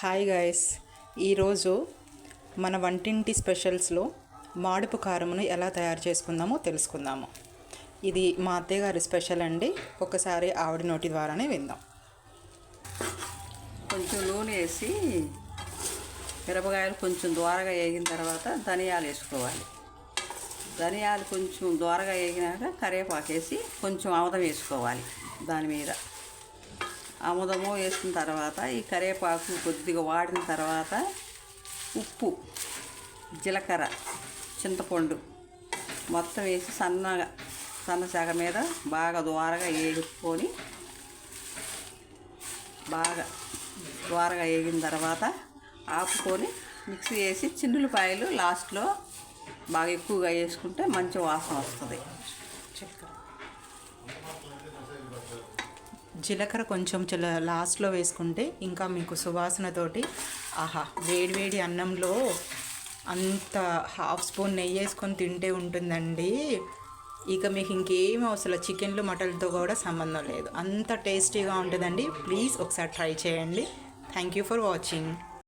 Hi guys, ఈరోజు మన వంటింటి స్పెషల్స్లో మాడుపు కారమును ఎలా తయారు చేసుకుందామో తెలుసుకుందాము. ఇది మా అత్తయ్య గారి స్పెషల్ అండి. ఒకసారి ఆవిడ నోటి ద్వారానే విందాం. కొంచెం నూనె వేసి మిరపకాయలు కొంచెం దోరగా వేగిన తర్వాత ధనియాలు వేసుకోవాలి. ధనియాలు కొంచెం దోరగా వేగినాక కరివేపాకు వేసి కొంచెం ఆముదం వేసుకోవాలి. దాని మీద ఆముదము వేసిన తర్వాత ఈ కరివేపాకు కొద్దిగా వాడిన తర్వాత ఉప్పు, జీలకర్ర, చింతపండు మొత్తం వేసి సన్నశాగ మీద బాగా దోరగా వేసుకొని బాగా దోరగా వేగిన తర్వాత ఆపుకొని మిక్సీ వేసి చిన్నులపాయలు లాస్ట్లో బాగా ఎక్కువగా వేసుకుంటే మంచి వాసన వస్తుంది. జీలకర్ర కొంచెం లాస్ట్లో వేసుకుంటే ఇంకా మీకు సువాసనతోటి ఆహా, వేడివేడి అన్నంలో అంత హాఫ్ స్పూన్ నెయ్యి వేసుకొని తింటే ఉంటుందండి. ఇక మీకు ఇంకేం అవసరం, చికెన్లు మటన్లతో కూడా సంబంధం లేదు, అంత టేస్టీగా ఉంటుందండి. ప్లీజ్ ఒకసారి ట్రై చేయండి. Thank you for watching.